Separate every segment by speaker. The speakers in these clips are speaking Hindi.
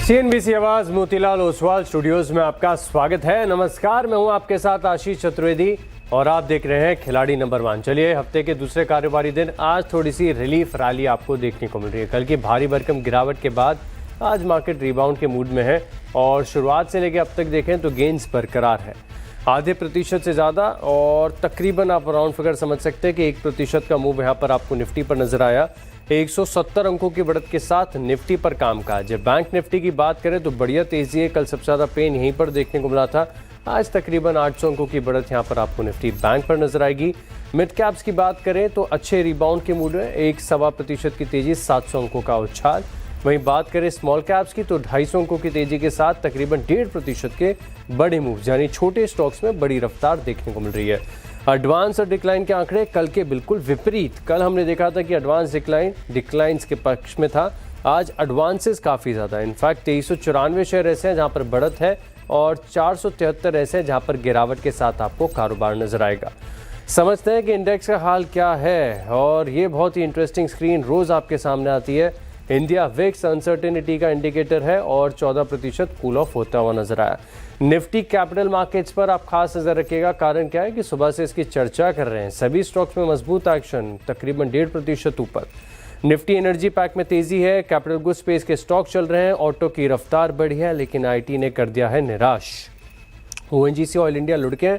Speaker 1: सीएनबीसी आवाज मोतीलाल ओसवाल स्टूडियोज में आपका स्वागत है। नमस्कार, मैं हूं आपके साथ आशीष चतुर्वेदी और आप देख रहे हैं खिलाड़ी नंबर 1। चलिए, हफ्ते के दूसरे कारोबारी दिन आज थोड़ी सी रिलीफ रैली आपको देखने को मिल रही है। कल की भारी भरकम गिरावट के बाद आज मार्केट रिबाउंड के मूड में है और शुरुआत से लेकर अब तक देखें तो गेंस बरकरार है, आधे प्रतिशत से ज़्यादा, और तकरीबन आप राउंड फिगर समझ सकते हैं कि 1% का मूव यहाँ पर आपको निफ्टी पर नजर आया। 170 अंकों की बढ़त के साथ निफ्टी पर कामकाज है। बैंक निफ्टी की बात करें तो बढ़िया तेजी है, कल सबसे ज़्यादा पेन यहीं पर देखने को मिला था। आज तकरीबन 800 अंकों की बढ़त यहाँ पर आपको निफ्टी बैंक पर नजर आएगी। मिड कैप्स की बात करें तो अच्छे रिबाउंड के मूड में 1.25% की तेजी, 700 अंकों का उछाल। वहीं बात करें स्मॉल कैप्स की तो 250 अंकों की तेजी के साथ तकरीबन 1.5% के बड़े मूव, यानी छोटे स्टॉक्स में बड़ी रफ्तार देखने को मिल रही है। एडवांस और डिक्लाइन के आंकड़े कल के बिल्कुल विपरीत। कल हमने देखा था कि एडवांस डिक्लाइंस के पक्ष में था, आज एडवांसेस काफ़ी ज़्यादा। इनफैक्ट 2394 शेयर ऐसे हैं जहां पर बढ़त है और 473 ऐसे हैं जहां पर गिरावट के साथ आपको कारोबार नजर आएगा। समझते हैं कि इंडेक्स का हाल क्या है, और ये बहुत ही इंटरेस्टिंग स्क्रीन रोज़ आपके सामने आती है। इंडिया विक्स अनसर्टेनिटी का इंडिकेटर है और 14% कूल ऑफ होता हुआ नजर आया। निफ्टी कैपिटल मार्केट्स पर आप खास नजर रखिएगा। कारण क्या है कि सुबह से इसकी चर्चा कर रहे हैं। सभी स्टॉक्स में मजबूत एक्शन, तकरीबन 1.5% ऊपर। निफ्टी एनर्जी पैक में तेजी है, कैपिटल गुड स्पेस के स्टॉक चल रहे हैं, ऑटो की रफ्तार बढ़ी है, लेकिन आईटी ने कर दिया है निराश। ओएनजीसी ऑयल इंडिया लुढ़के।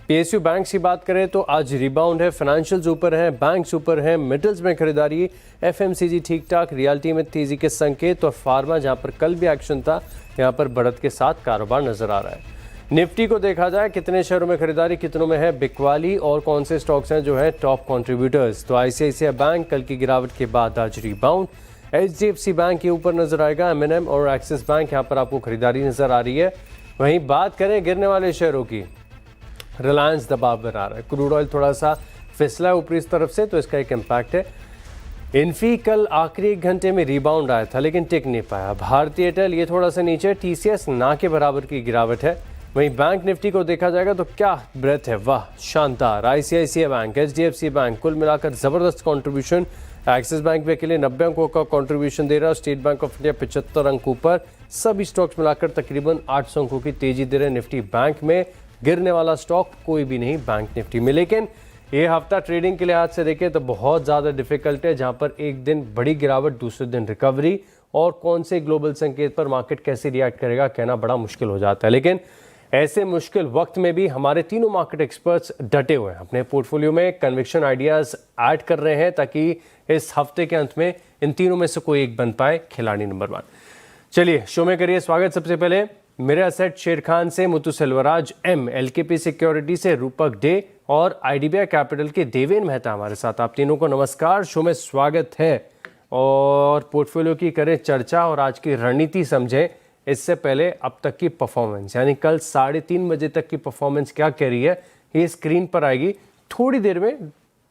Speaker 1: पीएसयू बैंक्स की बात करें तो आज रिबाउंड है, फाइनेंशियल्स ऊपर हैं, बैंक्स ऊपर हैं, मेटल्स में खरीदारी, एफएमसीजी ठीक ठाक, रियल्टी में तेजी के संकेत, और फार्मा जहां पर कल भी एक्शन था यहां पर बढ़त के साथ कारोबार नजर आ रहा है। निफ्टी को देखा जाए कितने शेयरों में खरीदारी, कितनों में है बिकवाली, और कौन से स्टॉक्स हैं जो है टॉप कॉन्ट्रीब्यूटर्स। तो आईसीआईसीआई बैंक कल की गिरावट के बाद आज रिबाउंड। एचडीएफसी बैंक के ऊपर नजर आएगा, एमएनएम और एक्सिस बैंक यहाँ पर आपको खरीदारी नजर आ रही है। वहीं बात करें गिरने वाले शेयरों की, रिलायंस दबाव बना रहा है, क्रूड ऑयल थोड़ा सा फिसला ऊपरी इस तरफ से, तो इसका एक इम्पैक्ट है। इन्फी कल आखिरी 1 घंटे में रिबाउंड आया था लेकिन टिक नहीं पाया। भारतीय एयरटेल ये थोड़ा सा नीचे, टीसीएस ना के बराबर की गिरावट है। वहीं बैंक निफ्टी को देखा जाएगा तो क्या ब्रेथ है, वाह शानदार। आईसीआईसीआई बैंक, एचडीएफसी बैंक कुल मिलाकर जबरदस्त कंट्रीब्यूशन। एक्सिस बैंक भी अकेले 90 अंकों का कंट्रीब्यूशन दे रहा है, स्टेट बैंक ऑफ इंडिया 75 अंक ऊपर। सभी स्टॉक्स मिलाकर तकरीबन 800 अंकों की तेजी दे रहे हैं। निफ्टी बैंक में गिरने वाला स्टॉक कोई भी नहीं बैंक निफ्टी में। लेकिन ये हफ्ता ट्रेडिंग के लिहाज से देखें तो बहुत ज़्यादा डिफिकल्ट है, जहां पर एक दिन बड़ी गिरावट, दूसरे दिन रिकवरी, और कौन से ग्लोबल संकेत पर मार्केट कैसे रिएक्ट करेगा कहना बड़ा मुश्किल हो जाता है। लेकिन ऐसे मुश्किल वक्त में भी हमारे तीनों मार्केट एक्सपर्ट्स डटे हुए हैं, अपने पोर्टफोलियो में कन्विक्शन आइडियाज ऐड कर रहे हैं ताकि इस हफ्ते के अंत में इन तीनों में से कोई एक बन पाए खिलाड़ी नंबर 1। चलिए शो में करिए स्वागत। सबसे पहले मेरा सेट शेर खान से Muthu Selvaraj M, LKP security से रूपक डे, और आईडीबीआई कैपिटल के देवेन मेहता हमारे साथ। आप तीनों को नमस्कार, शो में स्वागत है। और पोर्टफोलियो की करें चर्चा और आज की रणनीति समझें। इससे पहले अब तक की परफॉर्मेंस, यानी कल 3:30 बजे तक की परफॉर्मेंस क्या कह रही है, ये स्क्रीन पर आएगी। थोड़ी देर में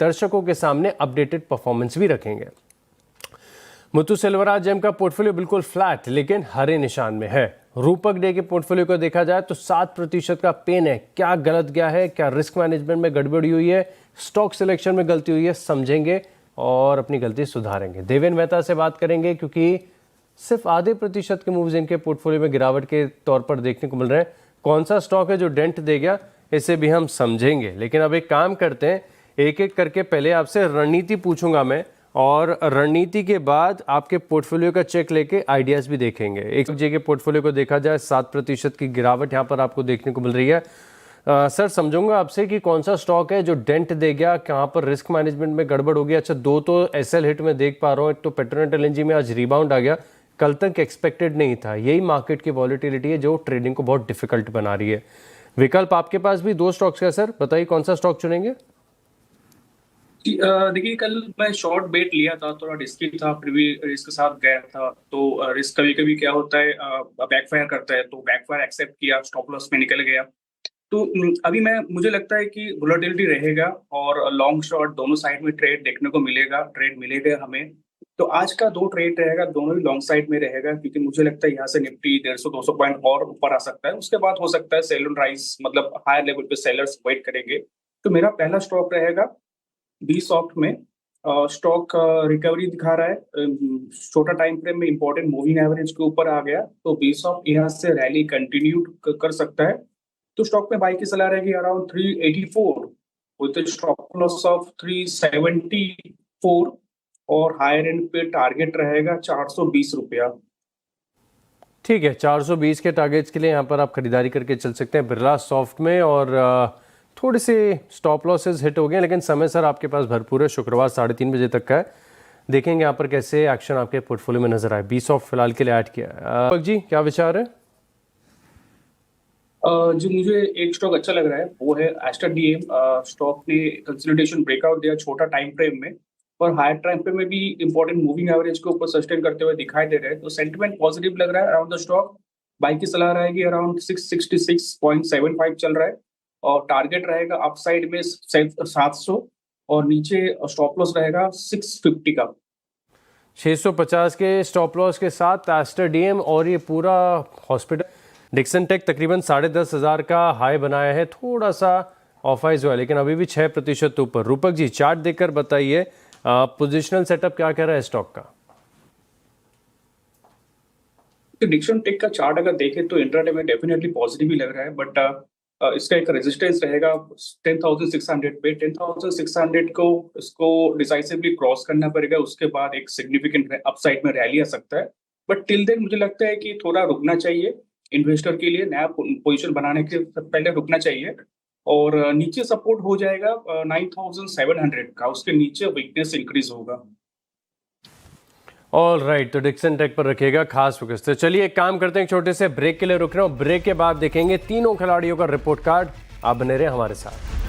Speaker 1: दर्शकों के सामने अपडेटेड परफॉर्मेंस भी रखेंगे। मुतु सेल्वराज एम का पोर्टफोलियो बिल्कुल फ्लैट लेकिन हरे निशान में है। रूपक डे के पोर्टफोलियो को देखा जाए तो 7% का पेन है। क्या गलत गया है, क्या रिस्क मैनेजमेंट में गड़बड़ी हुई है, स्टॉक सिलेक्शन में गलती हुई है, समझेंगे और अपनी गलती सुधारेंगे। देवेन मेहता से बात करेंगे क्योंकि सिर्फ आधे प्रतिशत के मूव्स इनके पोर्टफोलियो में गिरावट के तौर पर देखने को मिल रहे हैं। कौन सा स्टॉक है जो डेंट दे गया, इसे भी हम समझेंगे। लेकिन अब एक काम करते हैं, एक एक करके पहले आपसे रणनीति पूछूंगा मैं, और रणनीति के बाद आपके पोर्टफोलियो का चेक लेके आइडियाज भी देखेंगे। एक जे के पोर्टफोलियो को देखा जाए 7% की गिरावट यहाँ पर आपको देखने को मिल रही है। सर समझूंगा आपसे कि कौन सा स्टॉक है जो डेंट दे गया, कहाँ पर रिस्क मैनेजमेंट में गड़बड़ हो गया। अच्छा, 2 तो एसएल हिट में देख पा रहा हूँ, एक तो पेट्रोनेट एलएनजी में आज रिबाउंड आ गया, कल तक एक्सपेक्टेड नहीं था। यही मार्केट की वॉलेटिलिटी है जो ट्रेडिंग को बहुत डिफिकल्ट बना रही है। विकल्प आपके पास भी 2 स्टॉक्स का, सर बताइए कौन सा स्टॉक चुनेंगे।
Speaker 2: देखिए, कल मैं शॉर्ट बेट लिया था, थोड़ा रिस्की था, फिर भी रिस्क के साथ गया था। तो रिस्क कभी कभी क्या होता है, बैकफायर करता है, तो बैकफायर एक्सेप्ट किया, स्टॉप लॉस में निकल गया। तो अभी मुझे लगता है कि वोलेटिलिटी रहेगा और लॉन्ग शॉर्ट दोनों साइड में ट्रेड मिलेगा हमें। तो आज का 2 ट्रेड रहेगा, दोनों ही लॉन्ग साइड में रहेगा, क्योंकि मुझे लगता है यहाँ से निफ्टी 150-200 पॉइंट और ऊपर आ सकता है। उसके बाद हो सकता है सेल ऑन राइज, मतलब हायर लेवल पे सेलर्स वेट करेंगे। तो मेरा पहला स्टॉक रहेगा बी सॉफ्ट में स्टॉक रिकवरी दिखा रहा है, छोटा टाइम फ्रेम में इंपॉर्टेंट मूविंग एवरेज के ऊपर आ गया, तो बेस ऑफ यहाँ से रैली कंटिन्यू कर सकता है। तो स्टॉक में बाई की सलाह रहेगी around 384 with stop loss of 374 और हायर एंड पे टारगेट रहेगा 420 रुपया।
Speaker 1: ठीक है, 420 के टारगेट्स के लिए यहाँ पर आप खरीदारी करके चल सकते हैं बिरला सॉफ्ट में। और थोड़े से स्टॉप लॉसेस हिट हो गए, लेकिन समय सर आपके पास भरपूर है। शुक्रवार 3:30 बजे तक का है। देखेंगे यहाँ पर कैसे एक्शन आपके पोर्टफोलियो में नजर आए। बी सॉफ्ट फिलहाल के लिए ऐड किया है। दीपक जी, क्या विचार है?
Speaker 2: जो मुझे एक स्टॉक अच्छा लग रहा है वो है एस्टर डीएम। स्टॉक ने कंसोलिडेशन ब्रेकआउट दिया छोटा टाइम फ्रेम में, और हायर टाइम फ्रेम में भी इंपॉर्टेंट मूविंग एवरेज के ऊपर सस्टेन करते हुए दिखाई दे रहे हैं, तो सेंटिमेंट पॉजिटिव लग रहा है अराउंड द स्टॉक। बाई की सलाह रहेगी अराउंड 666.75 चल रहा है, और टारगेट रहेगा अपसाइड में 700 और नीचे स्टॉप लॉस रहेगा 650 का।
Speaker 1: 650 के स्टॉप लॉस के साथ एस्टर डीएम, और ये पूरा हॉस्पिटल डिक्सन टेक तकरीबन 10,500 का हाई बनाया है। थोड़ा सा ऑफ आइज हुआ है, लेकिन अभी भी 6% ऊपर। रूपक जी, चार्ट देखकर बताइए पोजिशनल सेटअप क्या कह रहा है स्टॉक का?
Speaker 2: डिक्सन टेक का चार्ट अगर देखें तो इंट्राडे में डेफिनेटली पॉजिटिव ही लग रहा है, बट इसका एक रेजिस्टेंस रहेगा 10,600 पे। 10,600 को इसको डिसाइसिवली क्रॉस करना पड़ेगा, उसके बाद एक सिग्निफिकेंट अपसाइड में रैली आ सकता है। बट टिल देन मुझे लगता है कि थोड़ा रुकना चाहिए इन्वेस्टर के लिए, नया पोजीशन बनाने के पहले रुकना चाहिए। और नीचे सपोर्ट हो जाएगा 9,700 का, उसके नीचे वीकनेस इंक्रीज होगा।
Speaker 1: ऑल राइट, तो डिक्सन टेक पर रखिएगा खास फोकस। तो चलिए एक काम करते हैं, एक छोटे से ब्रेक के लिए रुक रहे हो। ब्रेक के बाद देखेंगे तीनों खिलाड़ियों का रिपोर्ट कार्ड। आप बने रहे हमारे साथ।